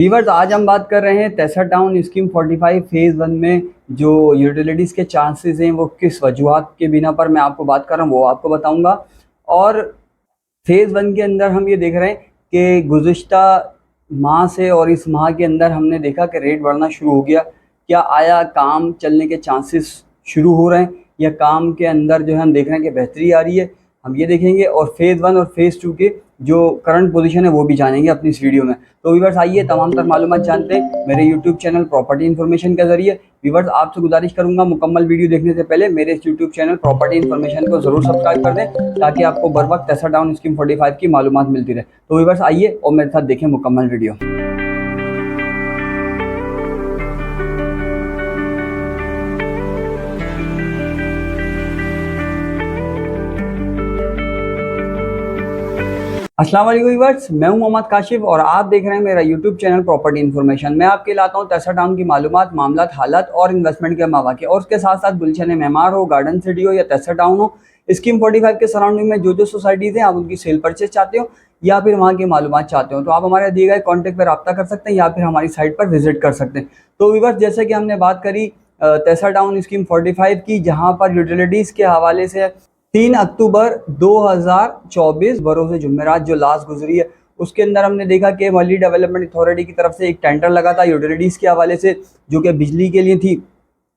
Viewers, आज हम बात कर रहे हैं तेसा टाउन स्कीम 45 फेज़ 1 में जो यूटिलिटीज़ के चांसेस हैं वो किस वजूहत के बिना पर मैं आपको बात कर रहा हूँ वो आपको बताऊंगा। और फेज़ 1 के अंदर हम ये देख रहे हैं कि गुज़िश्ता माह से और इस माह के अंदर हमने देखा कि रेट बढ़ना शुरू हो गया। क्या आया काम चलने के चांसेस शुरू हो रहे हैं या काम के अंदर जो है हम देख रहे हैं कि बेहतरी आ रही है, हम ये देखेंगे। और फेज़ 1 और फेज़ 2 के जो करंट पोजीशन है वो भी जानेंगे अपनी इस वीडियो में। तो व्यूअर्स, आइए तमाम तर मालूमात जानते हैं मेरे यूट्यूब चैनल प्रॉपर्टी इन्फॉर्मेशन के ज़रिए। व्यूअर्स, आपसे गुजारिश करूंगा मुकम्मल वीडियो देखने से पहले मेरे इस यूट्यूब चैनल प्रॉपर्टी इन्फॉर्मेशन को ज़रूर सब्सक्राइब कर दें ताकि आपको बर वक्त तेसा टाउन स्कीम 45 की मालूमात मिलती रहे। तो व्यूअर्स, आइए और मेरे साथ देखें मुकम्मल वीडियो। अस्सलाम वालेकुम व्यूअर्स, मैं हूं मोहम्मद काशिफ और आप देख रहे हैं मेरा यूट्यूब चैनल प्रॉपर्टी इन्फॉर्मेशन। मैं आपके लाता हूं तेसा टाउन की मालूमात, मामलात, हालात और इन्वेस्टमेंट के मौके, और उसके साथ साथ गुलशन मेमार हो, गार्डन सिटी हो या तेसा टाउन हो, स्कीम 45 के सराउंडिंग में जो सोसाइटीज़ हैं आप उनकी सेल परचेज चाहते हो या फिर वहाँ की मालूमात चाहते हो तो आप हमारे दिए गए कॉन्टैक्ट पर रब्ता कर सकते हैं या फिर हमारी साइट पर विजिट कर सकते हैं। तो व्यूअर्स, जैसे कि हमने बात करी तेसा टाउन स्कीम 45 की, जहाँ पर यूटिलिटीज़ के हवाले से 3 अक्टूबर 2024 बरोज़ जुमेरात जो लास्ट गुजरी है उसके अंदर हमने देखा कि मल्टी डेवलपमेंट अथॉरिटी की तरफ से एक टेंडर लगा था यूटिलिटीज़ के हवाले से जो कि बिजली के लिए थी,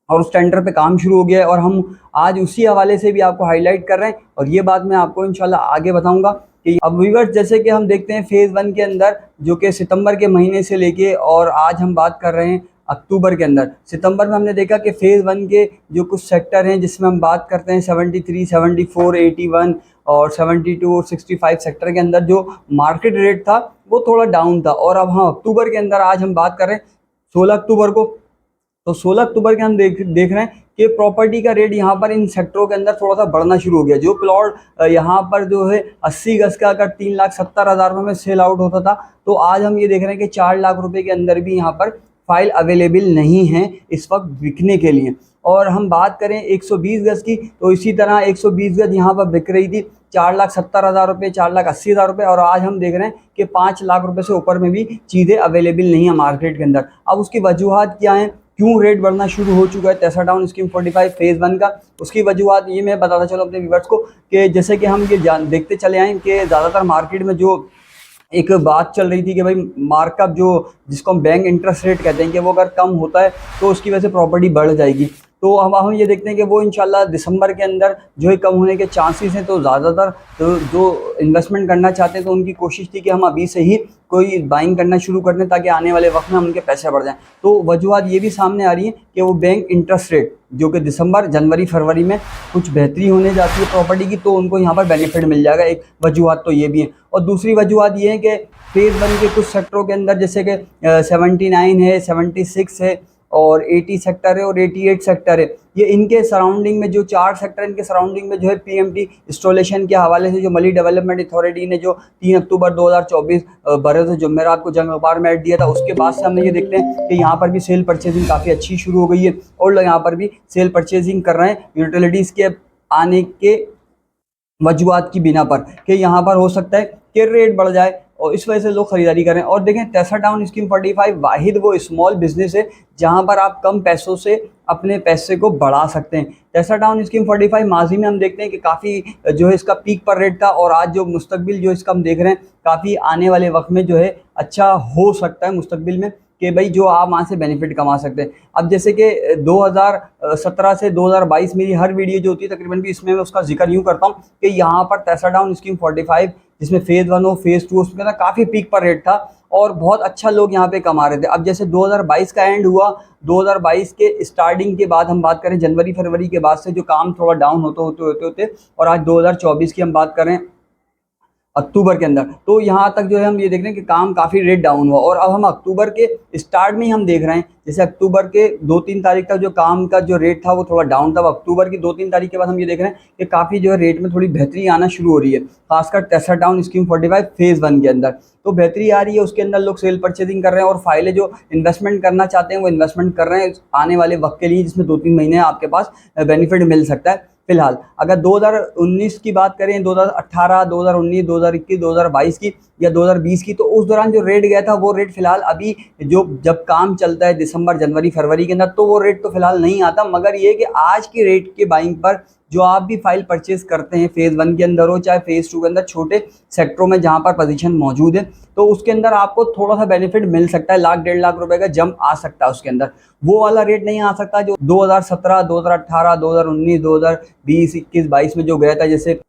और उस टेंडर पे काम शुरू हो गया है और हम आज उसी हवाले से भी आपको हाईलाइट कर रहे हैं और ये बात मैं आपको इंशाल्लाह आगे बताऊंगा। कि अब व्यूअर्स, जैसे कि हम देखते हैं फेज़ 1 के अंदर जो कि सितंबर के महीने से लेके और आज हम बात कर रहे हैं अक्टूबर के अंदर। सितंबर में हमने देखा कि फेज़ 1 के जो कुछ सेक्टर हैं जिसमें हम बात करते हैं 73, 74, 81 और 72 और 65 सेक्टर के अंदर जो मार्केट रेट था वो थोड़ा डाउन था। और अब हम अक्टूबर के अंदर आज हम बात कर रहे हैं 16 अक्टूबर को, तो 16 अक्टूबर के हम देख रहे हैं कि प्रॉपर्टी का रेट यहाँ पर इन सेक्टरों के अंदर थोड़ा सा बढ़ना शुरू हो गया। जो प्लॉट यहाँ पर जो है 80 गज का अगर 3,70,000 रुपये में सेल आउट होता था, तो आज हम ये देख रहे हैं कि 4 लाख रुपए के अंदर भी यहाँ पर फाइल अवेलेबल नहीं है इस वक्त बिकने के लिए। और हम बात करें 120 गज की, तो इसी तरह 120 गज यहाँ पर बिक रही थी 4,70,000 रुपये, 4,80,000 रुपये, और आज हम देख रहे हैं कि 5 लाख रुपए से ऊपर में भी चीज़ें अवेलेबल नहीं है मार्केट के अंदर। अब उसकी वजूहत क्या हैं, क्यों रेट बढ़ना शुरू हो चुका है तेसा टाउन स्कीम 45 फेज़ 1 का, उसकी वजूहत ये मैं बताता चलो अपने व्यूअर्स को कि जैसे कि हम ये देखते चले आए कि ज़्यादातर मार्केट में जो एक बात चल रही थी कि भाई मार्कअप जो जिसको हम बैंक इंटरेस्ट रेट कहते हैं कि वो अगर कम होता है तो उसकी वजह से प्रॉपर्टी बढ़ जाएगी। तो हम ये देखते हैं कि वो इंशाल्लाह दिसंबर के अंदर जो है कम होने के चांसेस हैं। तो ज़्यादातर तो जो इन्वेस्टमेंट करना चाहते हैं तो उनकी कोशिश थी कि हम अभी से ही कोई बाइंग करना शुरू कर दें ताकि आने वाले वक्त में उनके पैसे बढ़ जाएं। तो वजूहत ये भी सामने आ रही है कि वो बैंक इंटरेस्ट रेट जो कि दिसंबर, जनवरी, फरवरी में कुछ बेहतरी होने जाती है प्रॉपर्टी की, तो उनको यहाँ पर बेनिफिट मिल जाएगा। एक वजूहत तो ये भी है। और दूसरी वजूहत ये है कि फेज़ 1 के कुछ सेक्टरों के अंदर जैसे कि 79 है, 76 है और 80 सेक्टर है और 88 सेक्टर है, ये इनके सराउंडिंग में जो 4 सेक्टर इनके सराउंडिंग में जो है पीएमटी इंस्टॉलेशन के हवाले से जो मल्टी डेवलपमेंट अथॉरिटी ने जो 3 अक्टूबर 2024 बरोज़ जुमेरात को जंग अखबार में ऐड दिया था, उसके बाद से हमने ये देखते हैं कि यहाँ पर भी सेल परचेजिंग काफ़ी अच्छी शुरू हो गई है और लोग यहाँ पर भी सेल परचेजिंग कर रहे हैं यूटिलिटीज़ के आने के वजूहत की बिना पर कि यहाँ पर हो सकता है कि रेट बढ़ जाए और इस वजह से लोग खरीदारी करें। और देखें, तेसा टाउन स्कीम 45 वाहिद वो स्मॉल बिजनेस है जहाँ पर आप कम पैसों से अपने पैसे को बढ़ा सकते हैं। तेसा टाउन स्कीम 45 माजी में हम देखते हैं कि काफ़ी जो है इसका पीक पर रेट था और आज जो मुस्तकबिल जो इसका हम देख रहे हैं काफ़ी आने वाले वक्त में जो है अच्छा हो सकता है मुस्तकबिल में कि भाई जो आप वहाँ से बेनिफिट कमा सकते हैं। अब जैसे कि 2017 से 2022 मेरी हर वीडियो जो होती है तकरीबन भी इसमें मैं उसका जिक्र यूँ करता हूँ कि यहाँ पर तेसा टाउन स्कीम 45 जिसमें फेज़ 1 हो, फेज़ 2 उसमें काफ़ी पीक पर रेट था और बहुत अच्छा लोग यहाँ पे कमा रहे थे। अब जैसे 2022 का एंड हुआ, 2022 के स्टार्टिंग के बाद हम बात करें जनवरी फरवरी के बाद से जो काम थोड़ा डाउन होते और आज 2024 की हम बात करें अक्टूबर के अंदर, तो यहाँ तक जो है हम ये देख रहे हैं कि काम काफ़ी रेट डाउन हुआ। और अब हम अक्टूबर के स्टार्ट में ही हम देख रहे हैं जैसे अक्टूबर के 2-3 तारीख तक जो काम का जो रेट था वो थोड़ा डाउन था। अब अक्टूबर की 2-3 तारीख के बाद हम ये देख रहे हैं कि काफ़ी जो है रेट में थोड़ी बेहतरी आना शुरू हो रही है, खासकर तेसा टाउन स्कीम 45 फेज़ 1 के अंदर तो बेहतरी आ रही है। उसके अंदर लोग सेल परचेजिंग कर रहे हैं और फाइलें जो इन्वेस्टमेंट करना चाहते हैं वो इन्वेस्टमेंट कर रहे हैं आने वाले वक्त के लिए, जिसमें 2-3 महीने आपके पास बेनिफिट मिल सकता है। फिलहाल अगर 2019 की बात करें, 2018, 2019, 2021, 2022 की या 2020 की, तो उस दौरान जो रेट गया था वो रेट फिलहाल अभी जो जब काम चलता है दिसंबर, जनवरी, फरवरी के अंदर, तो वो रेट तो फिलहाल नहीं आता। मगर ये कि आज की रेट के बाइंग पर जो आप भी फाइल परचेज करते हैं फेज़ 1 के अंदर हो चाहे फेज़ 2 के अंदर, छोटे सेक्टरों में जहां पर पोजीशन मौजूद है, तो उसके अंदर आपको थोड़ा सा बेनिफिट मिल सकता है। लाख 1.5 लाख रुपए का जंप आ सकता है उसके अंदर। वो वाला रेट नहीं आ सकता जो 2017, 2018, 2019, 2020, 21, 22 में जो गया था। जैसे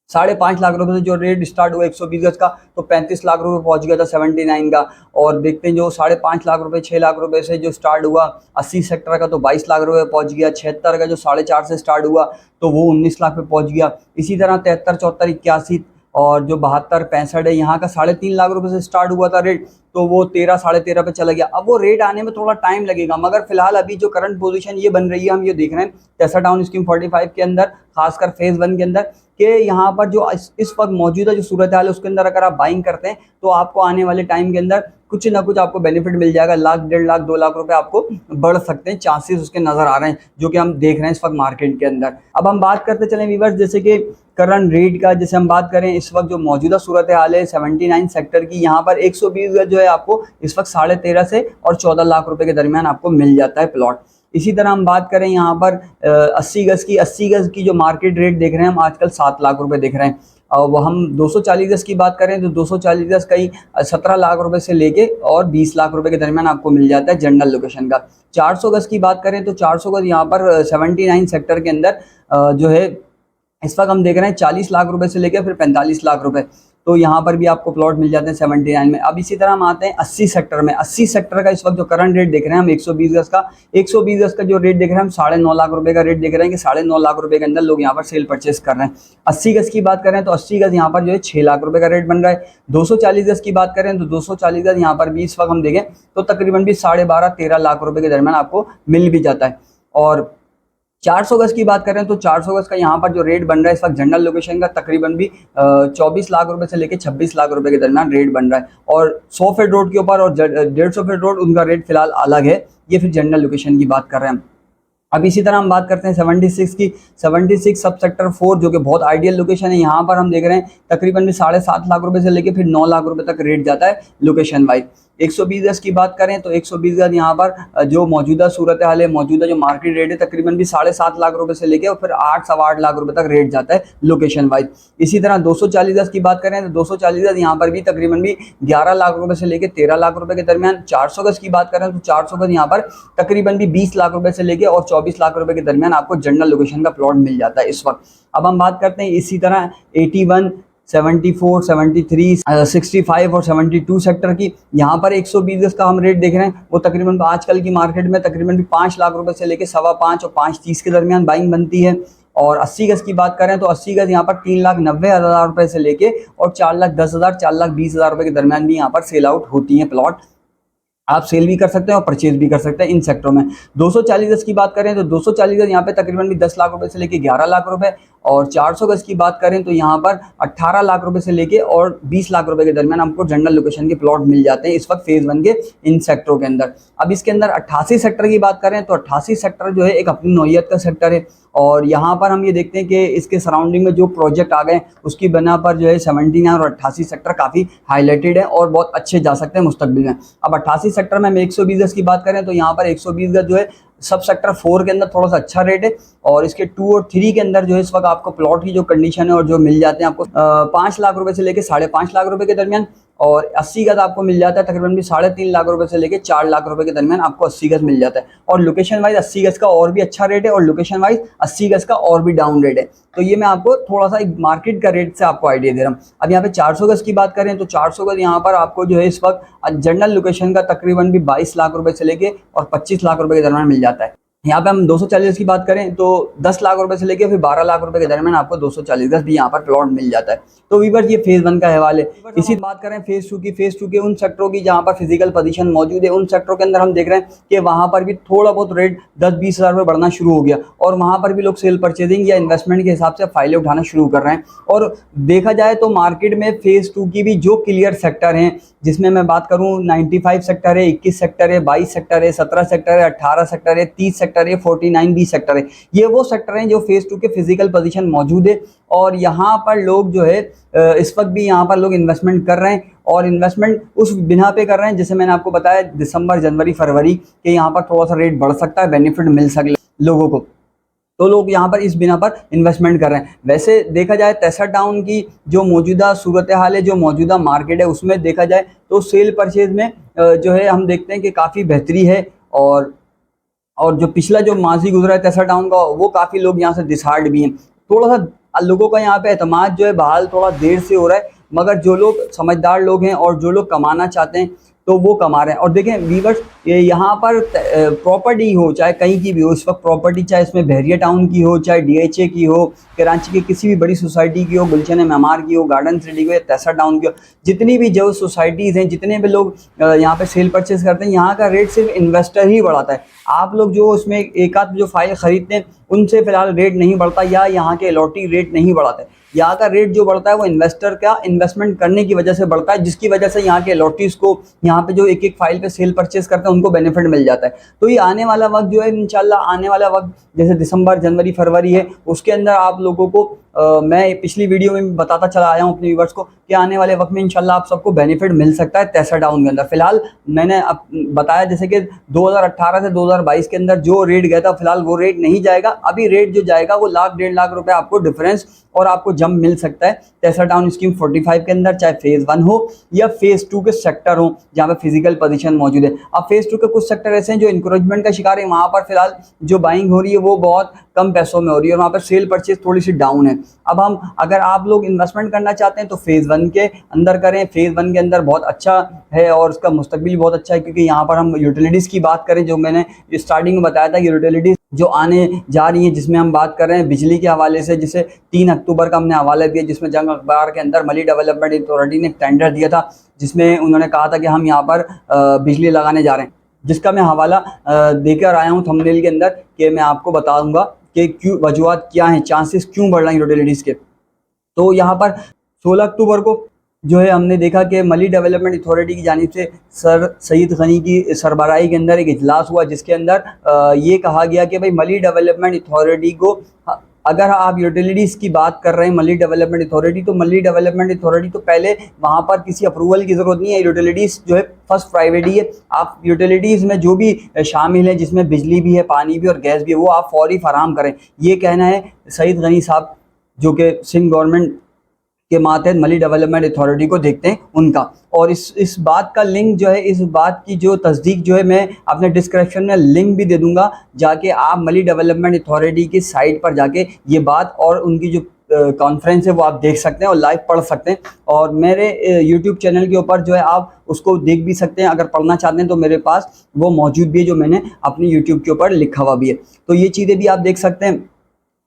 5.5 लाख रुपए से जो रेट स्टार्ट हुआ 120 गज का, तो 35 लाख रुपए पहुंच गया था 79 का। और देखते हैं जो 5.5 लाख रुपए, 6 लाख रुपए से जो स्टार्ट हुआ 80 सेक्टर का, तो 22 लाख रुपए पहुंच गया। 76 का जो 4.5 से स्टार्ट हुआ तो वो 19 लाख पे पहुंच गया। इसी तरह 73, 74, 81 और जो 72, 65 है, यहाँ का 3.5 लाख रुपए से स्टार्ट हुआ था रेट, तो वो 13, 13.5 पे चला गया। अब वो रेट आने में थोड़ा टाइम लगेगा, मगर फिलहाल अभी जो करंट पोजीशन ये बन रही है, हम ये देख रहे हैं टेस्ला टाउन स्कीम 45 के अंदर, खासकर फेज़ 1 के अंदर, कि यहाँ पर जो इस वक्त मौजूदा जो सूरत हाल है उसके अंदर अगर आप बाइंग करते हैं तो आपको आने वाले टाइम के अंदर कुछ ना कुछ आपको बेनिफिट मिल जाएगा। लाख, 1.5 लाख, 2 लाख रुपए आपको बढ़ सकते हैं, चांसेस उसके नजर आ रहे हैं, जो कि हम देख रहे हैं इस वक्त मार्केट के अंदर। अब हम बात करते चलें व्यूअर्स, जैसे कि करंट रेट का, जैसे हम बात करें इस वक्त जो मौजूदा सूरत हाल है 79 सेक्टर की, यहाँ पर 120 गज जो है आपको इस वक्त 13.5 से और 14 लाख रुपए के दरमियान आपको मिल जाता है प्लॉट। इसी तरह हम बात करें यहाँ पर 80 गज की जो मार्केट रेट देख रहे हैं हम आजकल 7 लाख रुपए देख रहे हैं। वो हम 240 गज की बात करें तो 240 गज कई 17 लाख रुपए से लेके और 20 लाख रुपए के दरमियान आपको मिल जाता है जनरल लोकेशन का। 400 गज की बात करें तो 400 गज यहाँ पर 79 सेक्टर के अंदर जो है इस वक्त हम देख रहे हैं 40 लाख रुपए से लेकर फिर 45 लाख रुपए, तो यहाँ पर भी आपको प्लॉट मिल जाते हैं 79 में। अब इसी तरह हम आते हैं 80 सेक्टर में। 80 सेक्टर का इस वक्त जो करंट रेट देख रहे हैं हम 120 गज का, 120 गज का जो रेट देख रहे हैं हम 9.5 लाख रुपए का रेट देख रहे हैं कि 9.5 लाख रुपए के अंदर लोग यहाँ पर सेल परचेस कर रहे हैं। 80 गज की बात करें तो 80 गज यहाँ पर जो है 6 लाख रुपए का रेट बन रहा है। 240 गज की बात करें तो 240 गज यहाँ पर भी इस वक्त हम देखें तो तकरीबन भी 12.5, 13 लाख रुपए के दरमियान आपको मिल भी जाता है। और 400 गज की बात करें तो 400 गज का यहाँ पर जो रेट बन रहा है इस वक्त जनरल लोकेशन का तकरीबन भी 24 लाख रुपए से लेकर 26 लाख रुपए के दरमियान रेट बन रहा है। और 100 फीट रोड के ऊपर और 150 फीट रोड उनका रेट फिलहाल अलग है। ये फिर जनरल लोकेशन की बात कर रहे हैं हम। अब इसी तरह हम बात करते हैं 76 की। 76 सब सेक्टर 4 जो कि बहुत आइडियल लोकेशन है, यहाँ पर हम देख रहे हैं तकरीबन भी 7.5 लाख रुपए से लेके फिर 9 लाख रुपए तक रेट जाता है लोकेशन वाइज। 120 गज की बात करें तो 120 गज यहाँ पर जो मौजूदा सूरत हाल है, मौजूदा जो मार्केट रेट है तकरीबन भी 7.5 लाख रुपए से लेके और फिर 8, 8.25 लाख रुपए तक रेट जाता है लोकेशन वाइज। इसी तरह 240 गज की बात करें तो 240 गज यहाँ पर भी तकरीबन भी 11 लाख रुपए से लेके 13 लाख रुपए के दरमियान। 400 गज की बात करें तो 400 गज यहाँ पर तकरीबन भी 20 लाख रुपए से लेके और 24 लाख रुपए के दरमियान आपको जनरल लोकेशन का प्लॉट मिल जाता है इस वक्त। अब हम बात करते हैं इसी तरह 81, 74, 73, 65 और 72 सेक्टर की। यहाँ पर 120 गज का हम रेट देख रहे हैं वो तकरीबन आजकल की मार्केट में तकरीबन भी 5 लाख रुपए से लेके 5.25 और 5.30 के दरमियान बाइंग बनती है। और 80 गज की बात करें तो 80 गज यहाँ पर 3,90,000 रुपए से लेके और 4,10,000, 4,20,000 रुपए के दरमियान भी यहाँ पर सेल आउट होती हैं प्लॉट। आप सेल भी कर सकते हैं और परचेज भी कर सकते हैं इन सेक्टरों में। 240 गज की बात करें तो 240 गज यहाँ पे तकरीबन भी 10 लाख रुपए से लेके 11 लाख रुपए। और 400 गज की बात करें तो यहाँ पर 18 लाख रुपए से लेके और 20 लाख रुपए के दरमियान हमको जनरल लोकेशन के प्लॉट मिल जाते हैं इस वक्त फेज़ 1 के इन सेक्टरों के अंदर। अब इसके अंदर 88 सेक्टर की बात करें तो 88 सेक्टर जो है एक अपनी नौइयत का सेक्टर है। और यहाँ पर हम ये देखते हैं कि इसके सराउंडिंग में जो प्रोजेक्ट आ गए उसकी बना पर जो है 79 और 88 सेक्टर काफ़ी हाईलाइटेड है और बहुत अच्छे जा सकते हैं मुस्तकबिल में। अब 88 सेक्टर में हम 120 गज की बात करें तो यहाँ पर 120 गज जो है सब सेक्टर 4 के अंदर थोड़ा सा अच्छा रेट है। और इसके 2 और 3 के अंदर जो है इस वक्त आपको प्लॉट की जो कंडीशन है और जो मिल जाते हैं आपको 5 लाख रुपए से लेके 5.5 लाख रुपए के दरमियान। और 80 गज आपको मिल जाता है तकरीबन भी 3.5 लाख रुपए से लेके 4 लाख रुपए के दरमियान आपको 80 गज मिल जाता है। और लोकेशन वाइज 80 गज का और भी अच्छा रेट है और लोकेशन वाइज 80 गज का और भी डाउन रेट है। तो ये मैं आपको थोड़ा सा एक मार्केट का रेट से आपको आइडिया दे रहा हूँ। अब यहाँ पे 400 गज की बात करें तो 400 गज यहाँ पर आपको जो है इस वक्त जनरल लोकेशन का तकरीबन भी 22 लाख रुपए से लेके और 25 लाख रुपए के दरमियान मिल जाता है। यहाँ पे हम 240 की बात करें तो 10 लाख रुपए से लेके फिर 12 लाख रुपए के दरमियान आपको 240 गज भी यहाँ पर प्लॉट मिल जाता है। तो वीवर ये फेज़ 1 का हवाल है। इसी बात करें फेज़ 2 की। फेज़ 2 के उन सेक्टरों की जहाँ पर फिजिकल पोजीशन मौजूद है उन सेक्टरों के अंदर हम देख रहे हैं कि वहाँ पर भी थोड़ा बहुत रेट 10-20 हज़ार रुपये बढ़ना शुरू हो गया और वहाँ पर भी लोग सेल परचेजिंग या इन्वेस्टमेंट के हिसाब से फाइलें उठाना शुरू कर रहे हैं। और देखा जाए तो मार्केट में फेज़ 2 की भी जो क्लियर सेक्टर हैं, जिसमें मैं बात करूँ 95 सेक्टर है, 21 सेक्टर है, 22 सेक्टर है, 17 सेक्टर है, 18 सेक्टर है, 30 सेक्टर सेक्टर है, 49B सेक्टर है। ये वो सेक्टर हैं जो फेज़ 2 के फिजिकल पोजीशन मौजूद है और यहाँ पर लोग जो है इस वक्त भी यहाँ पर लोग इन्वेस्टमेंट कर रहे हैं और इन्वेस्टमेंट उस बिना पे कर रहे हैं जैसे मैंने आपको बताया दिसंबर, जनवरी, फरवरी के यहाँ पर थोड़ा सा रेट बढ़ सकता है, बेनिफिट मिल सकता है लोगों को, तो लोग यहाँ पर इस बिना पर इन्वेस्टमेंट कर रहे हैं। वैसे देखा जाए तेसा टाउन की जो मौजूदा सूरत हाल है, जो मौजूदा मार्केट है, उसमें देखा जाए तो सेल परचेज में जो है हम देखते हैं कि काफ़ी बेहतरी है और जो पिछला जो माजी गुजरा है तेसा टाउन का, वो काफ़ी लोग यहाँ से डिसहार्ड भी हैं। थोड़ा सा लोगों का यहाँ पे एतमाद जो है बहाल थोड़ा देर से हो रहा है, मगर जो लोग समझदार लोग हैं और जो लोग कमाना चाहते हैं तो वो कमा रहे हैं। और देखें वीवर्स, यहाँ पर प्रॉपर्टी हो चाहे कहीं की भी हो, इस वक्त प्रॉपर्टी चाहे इसमें बहरिया टाउन की हो, चाहे DHA की हो, कराची की किसी भी बड़ी सोसाइटी की हो, गुलशन मेमार की हो, गार्डन सिटी की हो या तेसा टाउन की हो, जितनी भी जो सोसाइटीज़ हैं, जितने भी लोग यहाँ पे सेल परचेज करते हैं, यहाँ का रेट सिर्फ इन्वेस्टर ही बढ़ाता है। आप लोग जो उसमें एक आध जो फाइल ख़रीदते हैं उनसे फ़िलहाल रेट नहीं बढ़ता या यहाँ के अलॉटी रेट नहीं बढ़ाते। यहाँ का रेट जो बढ़ता है वो इन्वेस्टर का इन्वेस्टमेंट करने की वजह से बढ़ता है, जिसकी वजह से यहाँ के अलॉटीज़ को, यहाँ पे जो एक एक फाइल पे सेल परचेज करते हैं उनको बेनिफिट मिल जाता है। तो ये आने वाला वक्त जो है इंशाल्लाह, आने वाला वक्त जैसे दिसंबर, जनवरी, फरवरी है, उसके अंदर आप लोगों को मैं पिछली वीडियो में भी बताता चला आया हूँ अपने व्यूवर्स को कि आने वाले वक्त में इंशाल्लाह आप सबको बेनिफिट मिल सकता है तेसा टाउन के अंदर। फिलहाल मैंने अब बताया जैसे कि 2018 से 2022 के अंदर जो रेट गया था, फिलहाल वो रेट नहीं जाएगा। अभी रेट जो जाएगा वो लाख, 1.5 लाख रुपए आपको डिफरेंस और आपको जंप मिल सकता है तेसा टाउन स्कीम 45 के अंदर, चाहे फेज़ 1 हो या फेज़ 2 के सेक्टर हो जहाँ पे फिजिकल पोजीशन मौजूद है। अब फेज़ 2 के कुछ सेक्टर ऐसे हैं जो इंक्रोचमेंट का शिकार है, वहाँ पर फिलहाल जो बाइंग हो रही है वो बहुत कम पैसों में हो रही है और वहाँ पर सेल परचेज थोड़ी सी डाउन है। अब हम अगर आप लोग इन्वेस्टमेंट करना चाहते हैं तो फेज़ 1 के अंदर करें। फेज़ 1 के अंदर बहुत अच्छा है और उसका मुस्तकबिल बहुत अच्छा है, क्योंकि यहाँ पर हम यूटिलिटीज़ की बात करें, जो मैंने स्टार्टिंग में बताया था कि यूटिलिटीज़ जो आने जा रही हैं, जिसमें हम बात कर रहे हैं बिजली के हवाले से, जिसे 3 अक्टूबर का हमने हवाला दिया, जिसमें जंग अखबार के अंदर मली डेवलपमेंट अथॉरिटी ने टेंडर दिया था, जिसमें उन्होंने कहा था कि हम यहाँ पर बिजली लगाने जा रहे हैं, जिसका मैं हवाला देकर आया हूँ थंबनेल के अंदर कि मैं आपको बताऊँगा कि क्यों, वजूहत क्या हैं, चांसेस क्यों बढ़ रहे हैं यूटिलिटीज़ के। तो यहाँ पर 16 अक्टूबर को जो है हमने देखा कि मली डेवलपमेंट अथॉरिटी की जानिब से सर सईद गनी की सरबराही के अंदर एक इजलास हुआ, जिसके अंदर ये कहा गया कि भाई मली डेवलपमेंट अथॉरिटी को, अगर आप यूटिलिटीज़ की बात कर रहे हैं मली डेवलपमेंट अथॉरिटी, तो मली डेवलपमेंट अथॉरिटी तो पहले वहाँ पर किसी अप्रूवल की ज़रूरत नहीं है। यूटिलिटीज़ जो है फर्स्ट प्राइवेट ही है। आप यूटिलिटीज़ में जो भी शामिल है, जिसमें बिजली भी है, पानी भी और गैस भी है, वो आप फौरी फराहम करें। ये कहना है सईद गनी साहब जो कि सिंध गवर्नमेंट के मातहत मली डेवलपमेंट अथॉरिटी को देखते हैं उनका। और इस बात का लिंक जो है, इस बात की जो तस्दीक जो है, मैं अपने डिस्क्रिप्शन में लिंक भी दे दूंगा, जाके आप मली डेवलपमेंट अथॉरिटी की साइट पर जाके ये बात और उनकी जो कॉन्फ्रेंस है वो आप देख सकते हैं और लाइव पढ़ सकते हैं। और मेरे यूट्यूब चैनल के ऊपर जो है आप उसको देख भी सकते हैं। अगर पढ़ना चाहते हैं तो मेरे पास वो मौजूद भी है, जो मैंने अपनी यूट्यूब के ऊपर लिखा हुआ भी है, तो ये चीज़ें भी आप देख सकते हैं।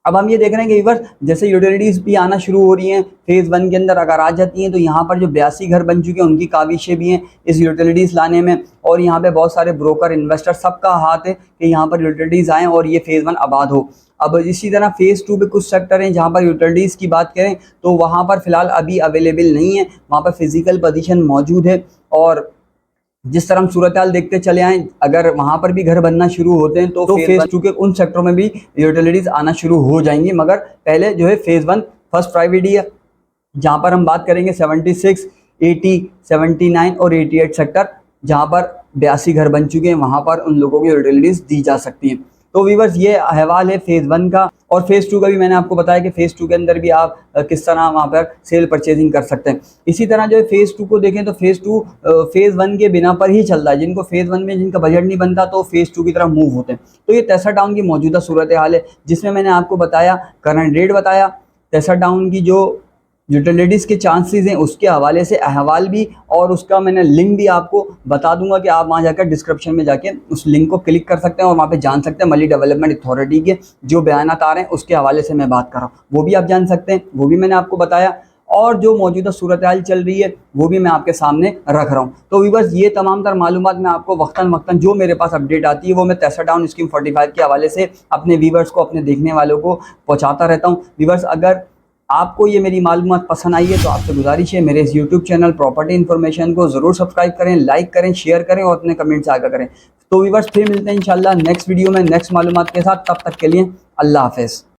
अब हम ये देख रहे हैं कि व्यूअर्स, जैसे यूटिलिटीज़ भी आना शुरू हो रही हैं फेज़ 1 के अंदर, अगर आ जाती हैं तो यहाँ पर जो 82 घर बन चुके हैं उनकी काविशें भी हैं इस यूटिलिटीज़ लाने में, और यहाँ पे बहुत सारे ब्रोकर, इन्वेस्टर, सबका हाथ है कि यहाँ पर यूटिलिटीज़ आएँ और ये फेज़ 1 आबाद हो। अब इसी तरह फेज़ 2 पे कुछ सेक्टर हैं जहाँ पर यूटिलिटीज़ की बात करें तो वहाँ पर फ़िलहाल अभी अवेलेबल नहीं है, वहाँ पर फिज़िकल पोजीशन मौजूद है। और जिस तरह हम सूरत हाल देखते चले आए, अगर वहाँ पर भी घर बनना शुरू होते हैं तो फेज़ 2 के उन सेक्टरों में भी यूटिलिटीज़ आना शुरू हो जाएंगी, मगर पहले जो है फेज़ 1 फर्स्ट प्राइवेटी है, जहाँ पर हम बात करेंगे 76, 80, 79 और 88 सेक्टर, जहाँ पर 82 घर बन चुके हैं, वहाँ पर उन लोगों को यूटिलिटीज़ दी जा सकती हैं। तो व्यूअर्स, ये अहवाल है फेज़ 1 का। और फेज़ 2 का भी मैंने आपको बताया कि फेज़ 2 के अंदर भी आप किस तरह वहाँ पर सेल परचेजिंग कर सकते हैं। इसी तरह जो है फेज़ 2 को देखें तो फेज़ 2 फेज़ 1 के बिना पर ही चल रहा है। जिनको फेज़ 1 में जिनका बजट नहीं बनता तो फेज़ 2 की तरफ मूव होते हैं। तो ये तेसा टाउन की मौजूदा सूरत हाल है, जिसमें मैंने आपको बताया, करंट रेट बताया, तेसा टाउन की जो यूटिलिटीज़ के चांसेस हैं उसके हवाले से अहवाल भी, और उसका मैंने लिंक भी आपको बता दूंगा कि आप वहाँ जाकर डिस्क्रिप्शन में जाके उस लिंक को क्लिक कर सकते हैं और वहाँ पे जान सकते हैं मली डेवलपमेंट अथॉरिटी के जो बयानात आ रहे हैं उसके हवाले से मैं बात कर रहा हूँ, वो भी आप जान सकते हैं, वो भी मैंने आपको बताया। और जो मौजूदा सूरत हाल चल रही है वो भी मैं आपके सामने रख रहा हूँ। तो व्यूअर्स, ये तमाम तर मालूमात मैं आपको वक्तन वक्तन जो मेरे पास अपडेट आती है वो मैं तेसा टाउन स्कीम 45 के हवाले से अपने व्यूअर्स को, अपने देखने वालों को पहुँचाता रहता हूँ। व्यूअर्स, अगर आपको ये मेरी मालूमात पसंद आई है तो आपसे गुजारिश है मेरे इस यूट्यूब चैनल प्रॉपर्टी इन्फॉर्मेशन को ज़रूर सब्सक्राइब करें, लाइक करें, शेयर करें और अपने कमेंट्स आगे करें। तो व्यूअर्स फिर मिलते हैं इंशाल्लाह नेक्स्ट वीडियो में नेक्स्ट मालूमात के साथ। तब तक के लिए अल्लाह हाफ़िज़।